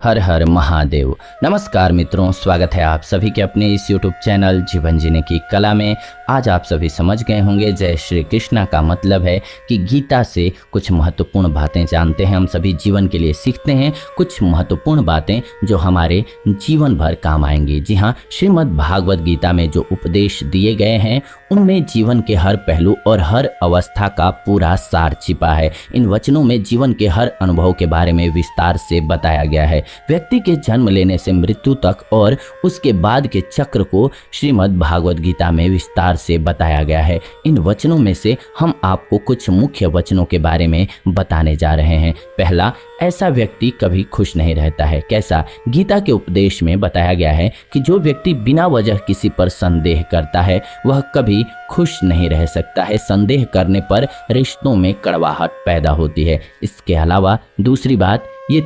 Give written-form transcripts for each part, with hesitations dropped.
हर हर महादेव। नमस्कार मित्रों, स्वागत है आप सभी के अपने इस YouTube चैनल जीवन जीने की कला में। आज आप सभी समझ गए होंगे जय श्री कृष्णा का मतलब है कि गीता से कुछ महत्वपूर्ण बातें जानते हैं, हम सभी जीवन के लिए सीखते हैं कुछ महत्वपूर्ण बातें जो हमारे जीवन भर काम आएंगी। जी हाँ, श्रीमद् भागवत गीता में जो उपदेश दिए गए हैं उनमें जीवन के हर पहलू और हर अवस्था का पूरा सार छिपा है। इन वचनों में जीवन के हर अनुभव के बारे में विस्तार से बताया गया है। व्यक्ति के जन्म लेने से मृत्यु तक और उसके बाद के चक्र को श्रीमद् भागवत गीता में विस्तार से बताया गया है। इन वचनों में से हम आपको कुछ मुख्य वचनों के बारे में बताने जा रहे हैं। पहला, ऐसा व्यक्ति कभी खुश नहीं रहता है। कैसा? गीता के उपदेश में बताया गया है कि जो व्यक्ति बिना वजह किसी पर संदेह करता है वह कभी खुश नहीं रह सकता है। संदेह करने पर रिश्तों में कड़वाहट पैदा होती है। इसके अलावा दूसरी बात, ये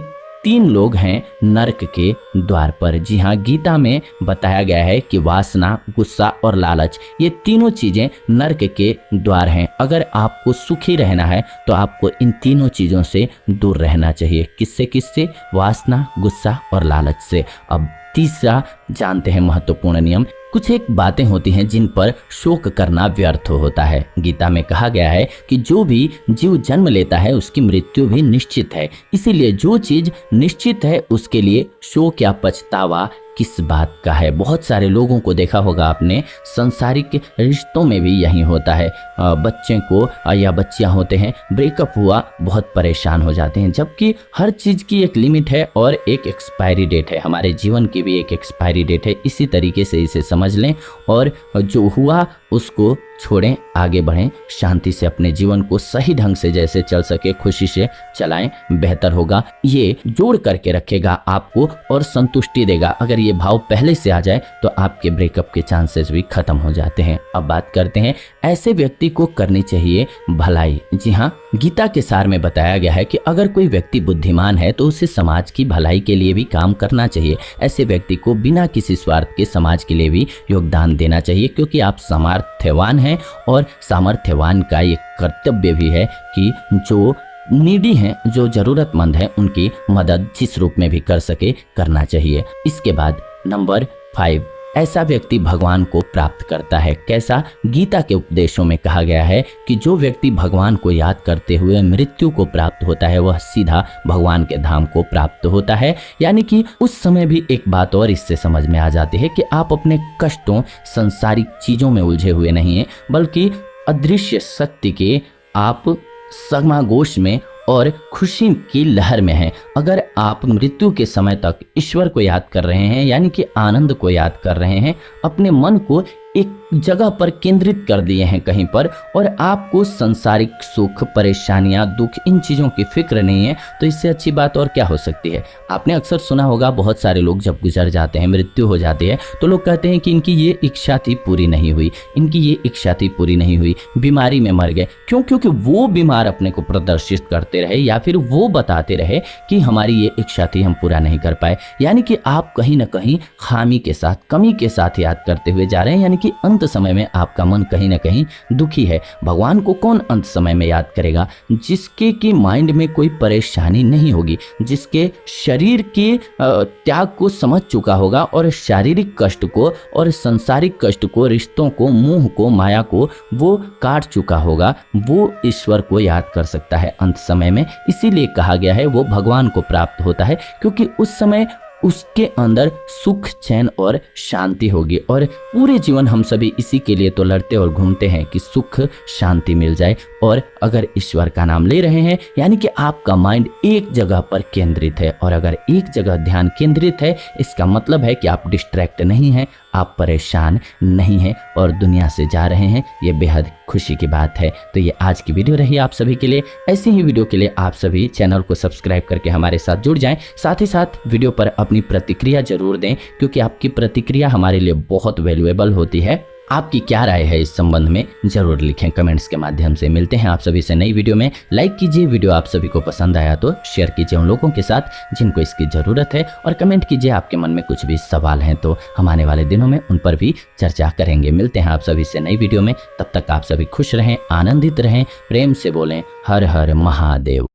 3 लोग हैं नरक के द्वार पर। जी हाँ, गीता में बताया गया है कि वासना, गुस्सा और लालच, ये तीनों चीजें नरक के द्वार हैं। अगर आपको सुखी रहना है तो आपको इन तीनों चीजों से दूर रहना चाहिए। किससे किससे? वासना, गुस्सा और लालच से। अब तीसरा जानते हैं महत्वपूर्ण नियम। कुछ एक बातें होती हैं जिन पर शोक करना व्यर्थ होता है। गीता में कहा गया है कि जो भी जीव जन्म लेता है उसकी मृत्यु भी निश्चित है। इसीलिए जो चीज निश्चित है उसके लिए शोक या पछतावा किस बात का है। बहुत सारे लोगों को देखा होगा आपने, सांसारिक रिश्तों में भी यही होता है। बच्चे को या बच्चियां होते हैं, ब्रेकअप हुआ, बहुत परेशान हो जाते हैं, जबकि हर चीज़ की एक लिमिट है और एक एक्सपायरी डेट है। हमारे जीवन की भी एक एक्सपायरी डेट है। इसी तरीके से इसे समझ लें और जो हुआ उसको छोड़ें, आगे बढ़ें, शांति से अपने जीवन को सही ढंग से जैसे चल सके खुशी से चलाएं, बेहतर होगा। ये जोड़ करके रखेगा आपको और संतुष्टि देगा। अगर ये भाव पहले से आ जाए तो आपके ब्रेकअप के चांसेस भी खत्म हो जाते हैं। अब बात करते हैं, ऐसे व्यक्ति को करनी चाहिए भलाई। जी हाँ, गीता के सार में बताया गया है कि अगर कोई व्यक्ति बुद्धिमान है तो उसे समाज की भलाई के लिए भी काम करना चाहिए। ऐसे व्यक्ति को बिना किसी स्वार्थ के समाज के लिए भी योगदान देना चाहिए, क्योंकि आप सामर्थ्यवान हैं और सामर्थ्यवान का ये कर्तव्य भी है कि जो नीडी हैं, जो जरूरतमंद हैं, उनकी मदद जिस रूप में भी कर सके करना चाहिए। इसके बाद नंबर 5, ऐसा व्यक्ति भगवान को प्राप्त करता है। कैसा? गीता के उपदेशों में कहा गया है कि जो व्यक्ति भगवान को याद करते हुए मृत्यु को प्राप्त होता है वह सीधा भगवान के धाम को प्राप्त होता है। यानी कि उस समय भी एक बात और इससे समझ में आ जाती है कि आप अपने कष्टों, सांसारिक चीजों में उलझे हुए नहीं हैं, बल्कि अदृश्य शक्ति के आप समागोश में और खुशी की लहर में हैं। अगर आप मृत्यु के समय तक ईश्वर को याद कर रहे हैं, यानी कि आनंद को याद कर रहे हैं, अपने मन को एक जगह पर केंद्रित कर दिए हैं कहीं पर, और आपको संसारिक सुख, परेशानियां, दुख, इन चीज़ों की फिक्र नहीं है, तो इससे अच्छी बात और क्या हो सकती है। आपने अक्सर सुना होगा, बहुत सारे लोग जब गुजर जाते हैं, मृत्यु हो जाती है, तो लोग कहते हैं कि इनकी ये इच्छा थी पूरी नहीं हुई, इनकी ये इच्छा थी पूरी नहीं हुई, बीमारी में मर गए। क्यों? क्योंकि वो बीमार अपने को प्रदर्शित करते रहे या फिर वो बताते रहे कि हमारी ये इच्छा थी, हम पूरा नहीं कर पाए। यानी कि आप कहीं ना कहीं खामी के साथ, कमी के साथ याद करते हुए जा रहे हैं, यानी कि अंत समय में आपका मन कहीं ना कहीं दुखी है। भगवान को कौन अंत समय में याद करेगा? जिसके की माइंड में कोई परेशानी नहीं होगी, जिसके शरीर के त्याग को समझ चुका होगा और शारीरिक कष्ट को और सांसारिक कष्ट को, रिश्तों को, मोह को, माया को वो काट चुका होगा, वो ईश्वर को याद कर सकता है अंत समय में। इसीलिए कहा गया है वो भगवान को प्राप्त होता है, क्योंकि उस समय उसके अंदर सुख, चैन और शांति होगी। और पूरे जीवन हम सभी इसी के लिए तो लड़ते और घूमते हैं कि सुख, शांति मिल जाए। और अगर ईश्वर का नाम ले रहे हैं, यानी कि आपका माइंड एक जगह पर केंद्रित है, और अगर एक जगह ध्यान केंद्रित है, इसका मतलब है कि आप डिस्ट्रैक्ट नहीं हैं, आप परेशान नहीं हैं और दुनिया से जा रहे हैं। ये बेहद खुशी की बात है। तो ये आज की वीडियो रही आप सभी के लिए। ऐसी ही वीडियो के लिए आप सभी चैनल को सब्सक्राइब करके हमारे साथ जुड़ जाएं। साथ ही साथ वीडियो पर अपनी प्रतिक्रिया जरूर दें, क्योंकि आपकी प्रतिक्रिया हमारे लिए बहुत वैल्यूएबल होती है। आपकी क्या राय है इस संबंध में जरूर लिखें कमेंट्स के माध्यम से। मिलते हैं आप सभी से नई वीडियो में। लाइक कीजिए, वीडियो आप सभी को पसंद आया तो शेयर कीजिए उन लोगों के साथ जिनको इसकी ज़रूरत है, और कमेंट कीजिए आपके मन में कुछ भी सवाल हैं तो हम आने वाले दिनों में उन पर भी चर्चा करेंगे। मिलते हैं आप सभी से नई वीडियो में। तब तक आप सभी खुश रहें, आनंदित रहें, प्रेम से बोलें हर हर महादेव।